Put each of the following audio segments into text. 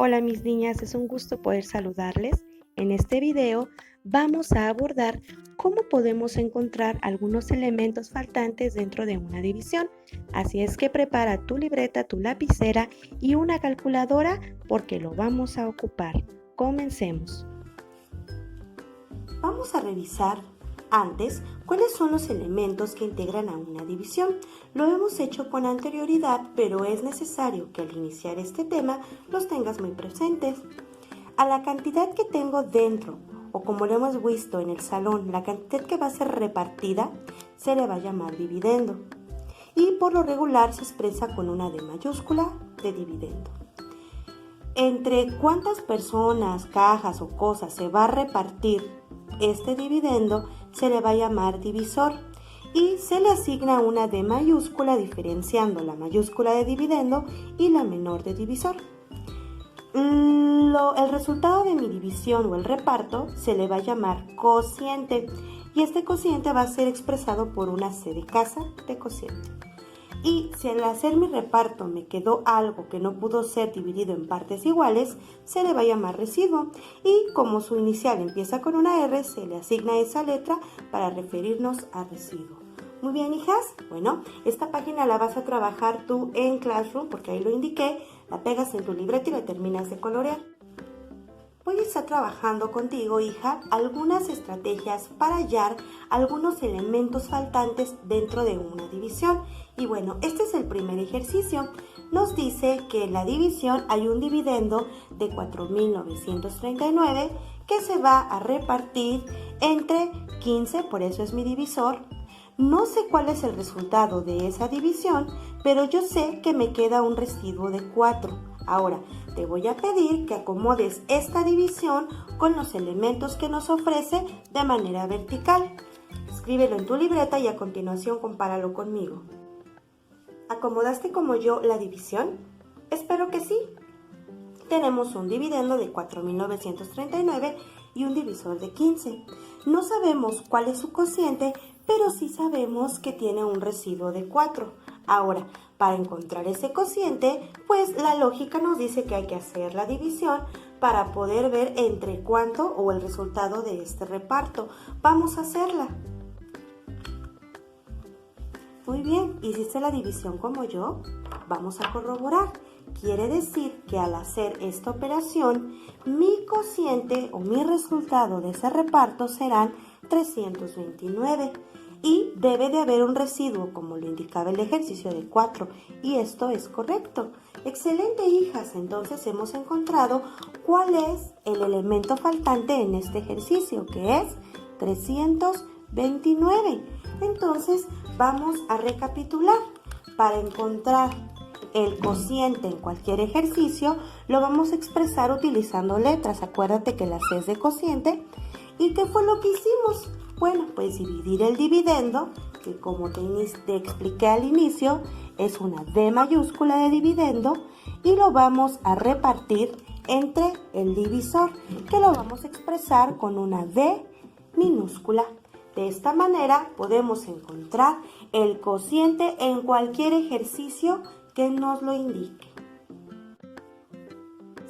Hola mis niñas, es un gusto poder saludarles. En este video vamos a abordar cómo podemos encontrar algunos elementos faltantes dentro de una división. Así es que prepara tu libreta, tu lapicera y una calculadora porque lo vamos a ocupar. Comencemos. Vamos a revisar antes cuáles son los elementos que integran a una división. Lo hemos hecho con anterioridad, pero es necesario que al iniciar este tema los tengas muy presentes. A la cantidad que tengo dentro, o como lo hemos visto en el salón, la cantidad que va a ser repartida, se le va a llamar dividendo. Y por lo regular se expresa con una D mayúscula de dividendo. Entre cuántas personas, cajas o cosas se va a repartir este dividendo se le va a llamar divisor y se le asigna una D mayúscula diferenciando la mayúscula de dividendo y la menor de divisor. El resultado de mi división o el reparto se le va a llamar cociente y este cociente va a ser expresado por una C de casa de cociente. Y si al hacer mi reparto me quedó algo que no pudo ser dividido en partes iguales, se le va a llamar residuo. Y como su inicial empieza con una R, se le asigna esa letra para referirnos a residuo. Muy bien, hijas. Bueno, esta página la vas a trabajar tú en Classroom, porque ahí lo indiqué. La pegas en tu libreta y la terminas de colorear. Voy a estar trabajando contigo, hija, algunas estrategias para hallar algunos elementos faltantes dentro de una división. Y bueno, este es el primer ejercicio. Nos dice que en la división hay un dividendo de 4.939 que se va a repartir entre 15, por eso es mi divisor. No sé cuál es el resultado de esa división, pero yo sé que me queda un residuo de 4. Ahora, te voy a pedir que acomodes esta división con los elementos que nos ofrece de manera vertical. Escríbelo en tu libreta y a continuación compáralo conmigo. ¿Acomodaste como yo la división? Espero que sí. Tenemos un dividendo de 4.939 y un divisor de 15. No sabemos cuál es su cociente, pero sí sabemos que tiene un residuo de 4. Ahora, para encontrar ese cociente, pues la lógica nos dice que hay que hacer la división para poder ver entre cuánto o el resultado de este reparto. Vamos a hacerla. Muy bien, ¿hiciste la división como yo? Vamos a corroborar. Quiere decir que al hacer esta operación, mi cociente o mi resultado de ese reparto serán 329. Y debe de haber un residuo, como lo indicaba el ejercicio de 4, y esto es correcto. Excelente, hijas, entonces hemos encontrado cuál es el elemento faltante en este ejercicio, que es 329. Entonces vamos a recapitular. Para encontrar el cociente en cualquier ejercicio, lo vamos a expresar utilizando letras. Acuérdate que la C es de cociente. ¿Y qué fue lo que hicimos? Bueno, pues dividir el dividendo, que como te expliqué al inicio, es una D mayúscula de dividendo, y lo vamos a repartir entre el divisor, que lo vamos a expresar con una D minúscula. De esta manera podemos encontrar el cociente en cualquier ejercicio que nos lo indique.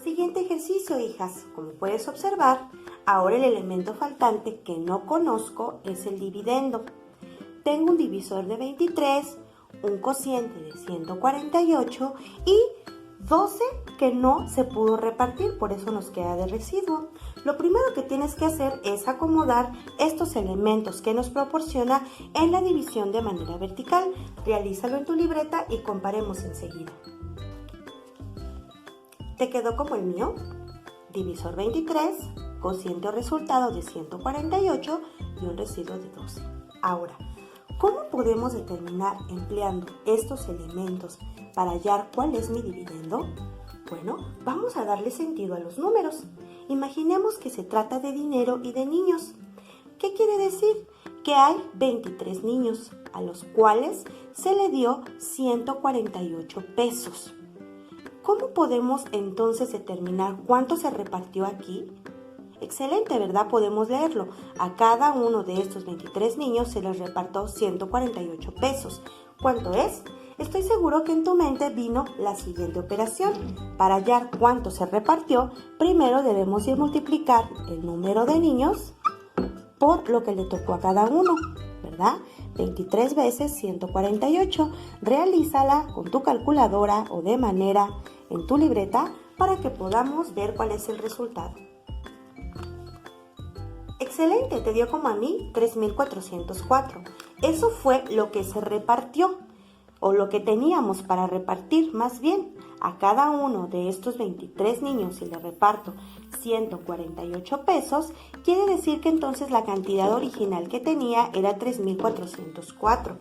Siguiente ejercicio, hijas. Como puedes observar, ahora el elemento faltante que no conozco es el dividendo. Tengo un divisor de 23, un cociente de 148 y 12 que no se pudo repartir, por eso nos queda de residuo. Lo primero que tienes que hacer es acomodar estos elementos que nos proporciona en la división de manera vertical. Realízalo en tu libreta y comparemos enseguida. ¿Te quedó como el mío? Divisor 23, cociente o resultado de 148 y un residuo de 12. Ahora, ¿cómo podemos determinar empleando estos elementos para hallar cuál es mi dividendo? Bueno, vamos a darle sentido a los números. Imaginemos que se trata de dinero y de niños. ¿Qué quiere decir? Que hay 23 niños a los cuales se le dio 148 pesos. ¿Cómo podemos entonces determinar cuánto se repartió aquí? Excelente, ¿verdad? Podemos leerlo. A cada uno de estos 23 niños se les repartió 148 pesos. ¿Cuánto es? Estoy seguro que en tu mente vino la siguiente operación. Para hallar cuánto se repartió, primero debemos de multiplicar el número de niños por lo que le tocó a cada uno, ¿verdad? 23 veces 148. Realízala con tu calculadora o de manera en tu libreta para que podamos ver cuál es el resultado. Excelente, te dio como a mí 3,404. Eso fue lo que se repartió, o lo que teníamos para repartir más bien. A cada uno de estos 23 niños, si le reparto 148 pesos, quiere decir que entonces la cantidad original que tenía era 3,404.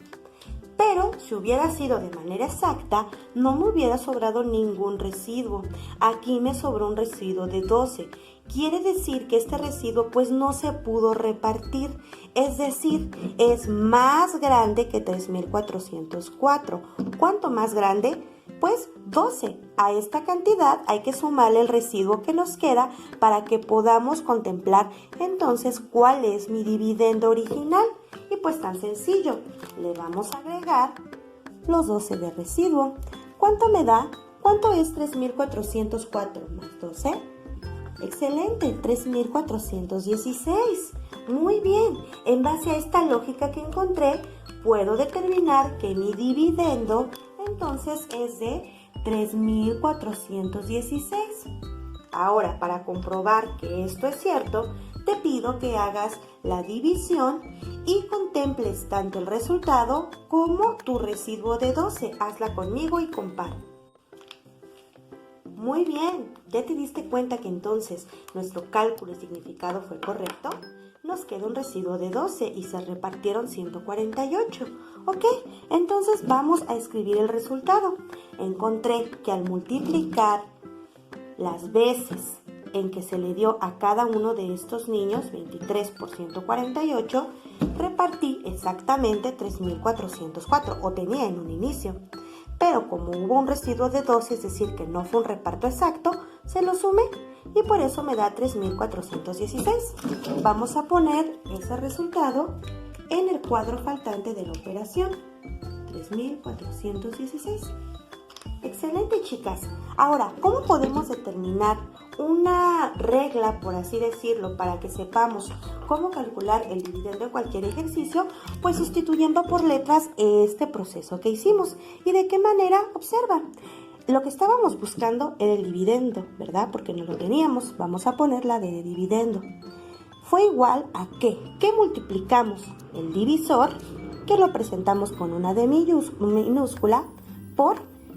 Pero si hubiera sido de manera exacta, no me hubiera sobrado ningún residuo. Aquí me sobró un residuo de 12. Quiere decir que este residuo pues no se pudo repartir. Es decir, es más grande que 3,404. ¿Cuánto más grande? Pues 12. A esta cantidad hay que sumarle el residuo que nos queda para que podamos contemplar entonces cuál es mi dividendo original. Y pues tan sencillo, le vamos a agregar los 12 de residuo. ¿Cuánto me da? ¿Cuánto es 3,404 más 12? Excelente, 3,416. Muy bien, en base a esta lógica que encontré, puedo determinar que mi dividendo entonces es de 3,416. Ahora, para comprobar que esto es cierto, te pido que hagas la división y contemples tanto el resultado como tu residuo de 12. Hazla conmigo y compara. Muy bien, ¿ya te diste cuenta que entonces nuestro cálculo y significado fue correcto? Nos queda un residuo de 12 y se repartieron 148. Ok, entonces vamos a escribir el resultado. Encontré que al multiplicar las veces en que se le dio a cada uno de estos niños, 23 por 148, repartí exactamente 3,404, o tenía en un inicio. Pero como hubo un residuo de 12, es decir, que no fue un reparto exacto, se lo sumé y por eso me da 3,416. Vamos a poner ese resultado en el cuadro faltante de la operación. 3,416. Excelente, chicas. Ahora, ¿cómo podemos determinar una regla, por así decirlo, para que sepamos cómo calcular el dividendo de cualquier ejercicio? Pues sustituyendo por letras este proceso que hicimos. ¿Y de qué manera? Observa. Lo que estábamos buscando era el dividendo, ¿verdad? Porque no lo teníamos. Vamos a poner la de dividendo. Fue igual a ¿qué? ¿Qué multiplicamos? El divisor, que lo presentamos con una D minúscula, por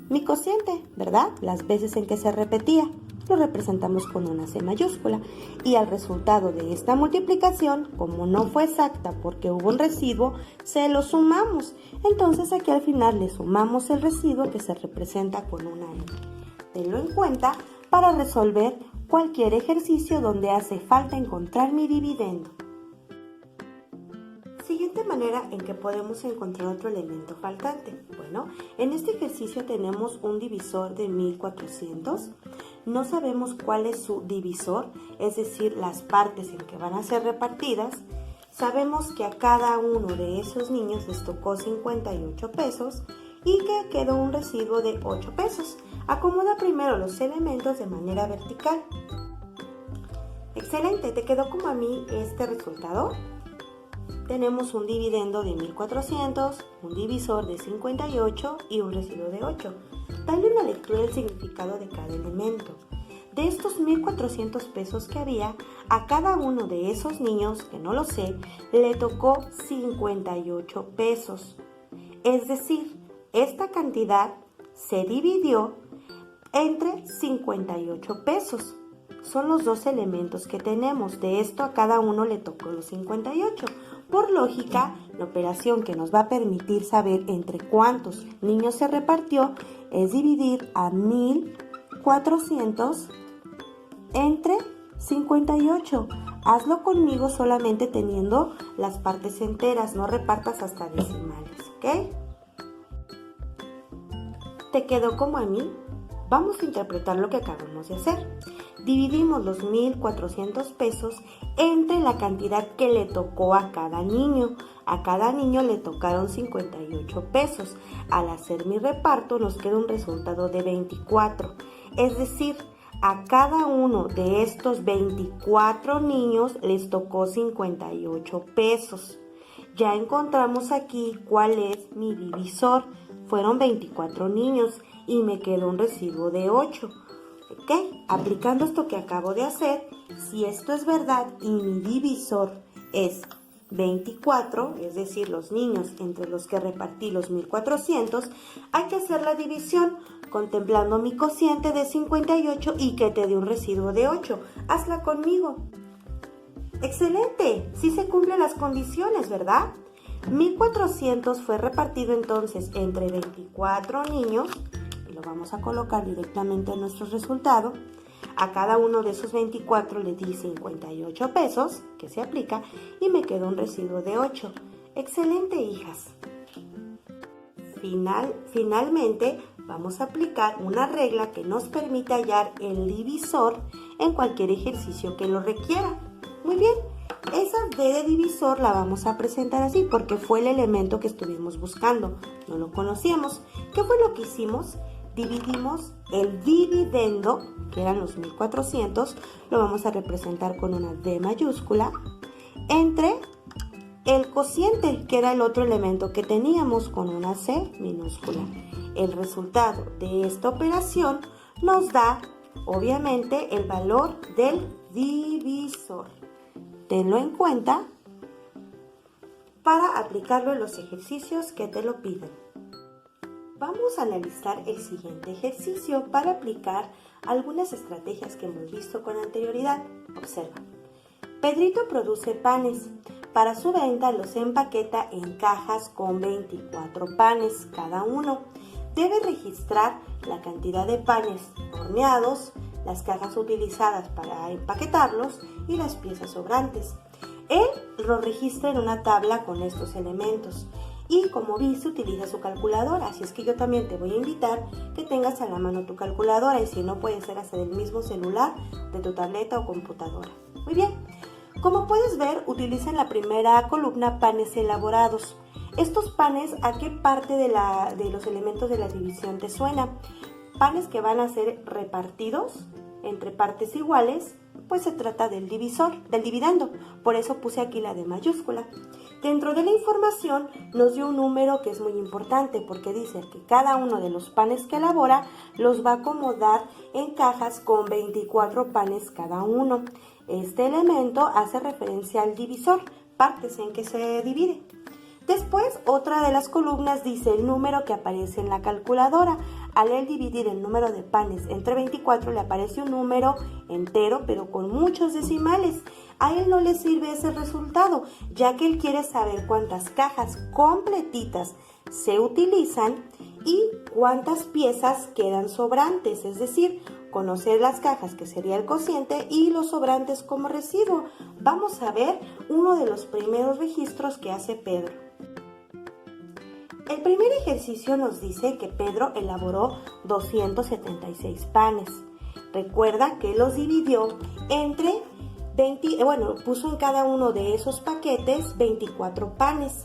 mi cociente, ¿verdad? Las veces en que se repetía, lo representamos con una C mayúscula. Y al resultado de esta multiplicación, como no fue exacta porque hubo un residuo, se lo sumamos. Entonces aquí al final le sumamos el residuo que se representa con una N. Tenlo en cuenta para resolver cualquier ejercicio donde hace falta encontrar mi dividendo. Siguiente manera en que podemos encontrar otro elemento faltante. Bueno, en este ejercicio tenemos un divisor de 1,400. No sabemos cuál es su divisor, es decir, las partes en que van a ser repartidas. Sabemos que a cada uno de esos niños les tocó 58 pesos y que quedó un residuo de 8 pesos. Acomoda primero los elementos de manera vertical. Excelente, ¿te quedó como a mí este resultado? Tenemos un dividendo de 1,400, un divisor de 58 y un residuo de 8. Dale una lectura del significado de cada elemento. De estos 1,400 pesos que había, a cada uno de esos niños, que no lo sé, le tocó 58 pesos. Es decir, esta cantidad se dividió entre 58 pesos. Son los dos elementos que tenemos. De esto a cada uno le tocó los 58. Por lógica, la operación que nos va a permitir saber entre cuántos niños se repartió es dividir a 1,400 entre 58. Hazlo conmigo solamente teniendo las partes enteras, no repartas hasta decimales, ¿ok? ¿Te quedó como a mí? vamos a interpretar lo que acabamos de hacer. Dividimos los 1,400 pesos entre la cantidad que le tocó a cada niño. A cada niño le tocaron 58 pesos. Al hacer mi reparto nos queda un resultado de 24. Es decir, a cada uno de estos 24 niños les tocó 58 pesos. Ya encontramos aquí cuál es mi divisor. Fueron 24 niños y me quedó un residuo de 8. ¿Ok? Aplicando esto que acabo de hacer, si esto es verdad y mi divisor es 24, es decir, los niños entre los que repartí los 1,400, hay que hacer la división contemplando mi cociente de 58 y que te dé un residuo de 8. Hazla conmigo. ¡Excelente! Sí se cumplen las condiciones, ¿verdad? 1,400 fue repartido entonces entre 24 niños, y lo vamos a colocar directamente en nuestro resultado. A cada uno de esos 24 le di 58 pesos, que se aplica, y me quedó un residuo de 8. ¡Excelente, hijas! Finalmente, vamos a aplicar una regla que nos permite hallar el divisor en cualquier ejercicio que lo requiera. Muy bien, esa D de divisor la vamos a presentar así porque fue el elemento que estuvimos buscando. No lo conocíamos. ¿Qué fue lo que hicimos? Dividimos el dividendo, que eran los 1,400, lo vamos a representar con una D mayúscula, entre el cociente, que era el otro elemento que teníamos, con una C minúscula. El resultado de esta operación nos da, obviamente, el valor del divisor. Tenlo en cuenta para aplicarlo en los ejercicios que te lo piden. Vamos a analizar el siguiente ejercicio para aplicar algunas estrategias que hemos visto con anterioridad. Observa. Pedrito produce panes. Para su venta los empaqueta en cajas con 24 panes cada uno. Debe registrar la cantidad de panes horneados, las cajas utilizadas para empaquetarlos y las piezas sobrantes. Él lo registra en una tabla con estos elementos y, como viste, utiliza su calculadora, así es que yo también te voy a invitar que tengas a la mano tu calculadora, y si no, puede ser hasta del mismo celular, de tu tableta o computadora. Muy bien, como puedes ver, utiliza en la primera columna panes elaborados. Estos panes, ¿a qué parte de los elementos de la división te suena? Panes que van a ser repartidos entre partes iguales, pues se trata del divisor, del dividendo. Por eso puse aquí la D mayúscula. Dentro de la información nos dio un número que es muy importante porque dice que cada uno de los panes que elabora los va a acomodar en cajas con 24 panes cada uno. Este elemento hace referencia al divisor, partes en que se divide. Después, otra de las columnas dice el número que aparece en la calculadora. Al él dividir el número de panes entre 24, le aparece un número entero, pero con muchos decimales. A él no le sirve ese resultado, ya que él quiere saber cuántas cajas completitas se utilizan y cuántas piezas quedan sobrantes, es decir, conocer las cajas, que sería el cociente, y los sobrantes como residuo. Vamos a ver uno de los primeros registros que hace Pedro. El primer ejercicio nos dice que Pedro elaboró 276 panes. Recuerda que los dividió entre puso en cada uno de esos paquetes 24 panes.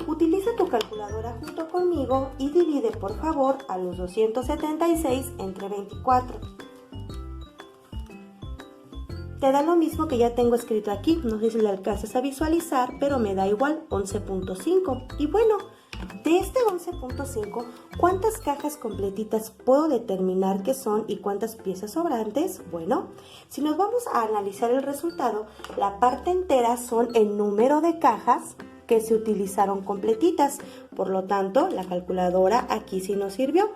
Utiliza tu calculadora junto conmigo y divide, por favor, a los 276 entre 24. Te da lo mismo que ya tengo escrito aquí, no sé si lo alcanzas a visualizar, pero me da igual, 11.5. Y bueno, de este 11.5, ¿cuántas cajas completitas puedo determinar que son y cuántas piezas sobrantes? Bueno, si nos vamos a analizar el resultado, la parte entera son el número de cajas que se utilizaron completitas. Por lo tanto, la calculadora aquí sí nos sirvió.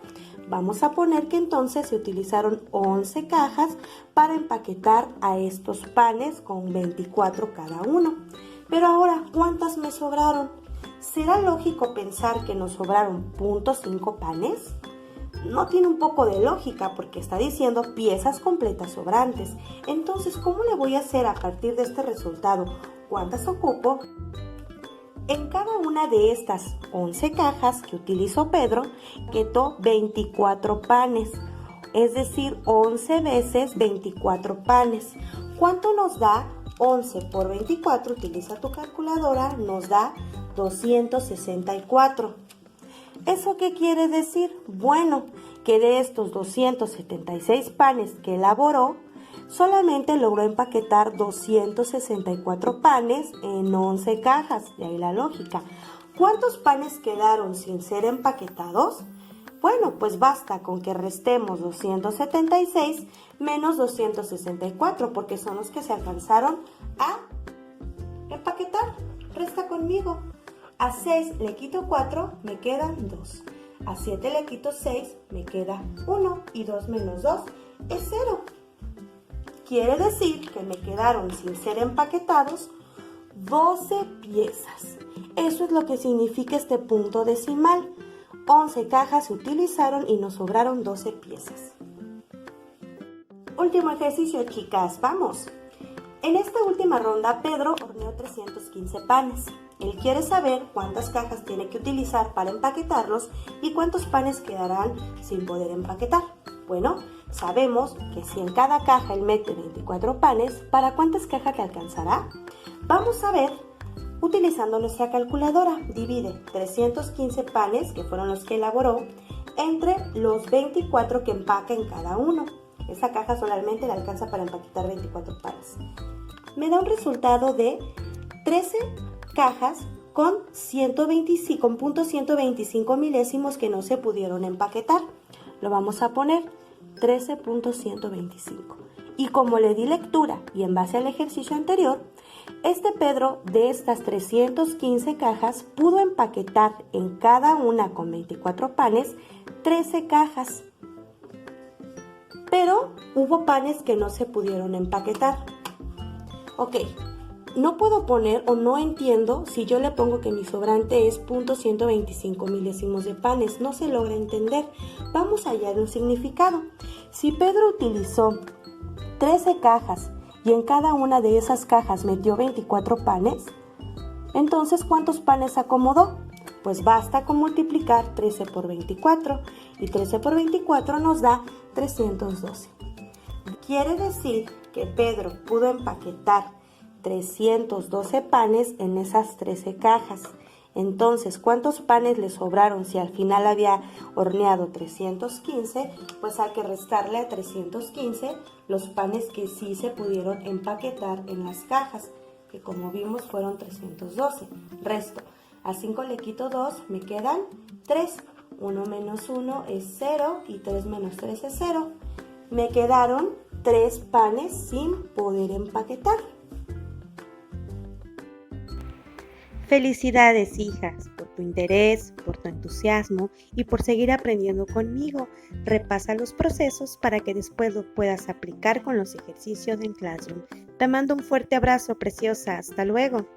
Vamos a poner que entonces se utilizaron 11 cajas para empaquetar a estos panes con 24 cada uno. Pero ahora, ¿cuántas me sobraron? ¿Será lógico pensar que nos sobraron 0.5 panes? No tiene un poco de lógica porque está diciendo piezas completas sobrantes. Entonces, ¿cómo le voy a hacer a partir de este resultado? ¿Cuántas ocupo? En cada una de estas 11 cajas que utilizó Pedro, quedó 24 panes. es decir, 11 veces 24 panes. ¿Cuánto nos da 11 por 24? Utiliza tu calculadora, nos da 264. ¿Eso qué quiere decir? Bueno, que de estos 276 panes que elaboró, solamente logró empaquetar 264 panes en 11 cajas. De ahí la lógica. ¿Cuántos panes quedaron sin ser empaquetados? Bueno, pues basta con que restemos 276 menos 264, porque son los que se alcanzaron a empaquetar. Resta conmigo. A 6 le quito 4, me quedan 2. A 7 le quito 6, me queda 1. Y 2 menos 2 es 0. Quiere decir que me quedaron sin ser empaquetados 12 piezas. Eso es lo que significa este punto decimal. 11 cajas se utilizaron y nos sobraron 12 piezas. Último ejercicio, chicas, vamos. En esta última ronda, Pedro horneó 315 panes. Él quiere saber cuántas cajas tiene que utilizar para empaquetarlos y cuántos panes quedarán sin poder empaquetar. Bueno, sabemos que si en cada caja él mete 24 panes, ¿para cuántas cajas le alcanzará? Vamos a ver, utilizando nuestra calculadora. Divide 315 panes, que fueron los que elaboró, entre los 24 que empaca en cada uno. Esta caja solamente le alcanza para empaquetar 24 panes. Me da un resultado de 13 cajas con punto 125 milésimos que no se pudieron empaquetar. Lo vamos a poner 13.125. Y como le di lectura y en base al ejercicio anterior, este Pedro de estas 315 cajas pudo empaquetar en cada una con 24 panes 13 cajas. Pero hubo panes que no se pudieron empaquetar. Ok, no puedo poner o no entiendo si yo le pongo que mi sobrante es .125 milésimos de panes. No se logra entender. Vamos a hallar un significado. Si Pedro utilizó 13 cajas y en cada una de esas cajas metió 24 panes, entonces ¿cuántos panes acomodó? Pues basta con multiplicar 13 por 24 y 13 por 24 nos da 312. Quiere decir que Pedro pudo empaquetar 312 panes en esas 13 cajas. Entonces, ¿cuántos panes le sobraron si al final había horneado 315? Pues hay que restarle a 315 los panes que sí se pudieron empaquetar en las cajas, que como vimos fueron 312. Resto. A 5 le quito 2, me quedan 3. 1 menos 1 es 0 y 3 menos 3 es 0. Me quedaron 3 panes sin poder empaquetar. Felicidades, hijas, por tu interés, por tu entusiasmo y por seguir aprendiendo conmigo. Repasa los procesos para que después los puedas aplicar con los ejercicios en Classroom. Te mando un fuerte abrazo, preciosa. Hasta luego.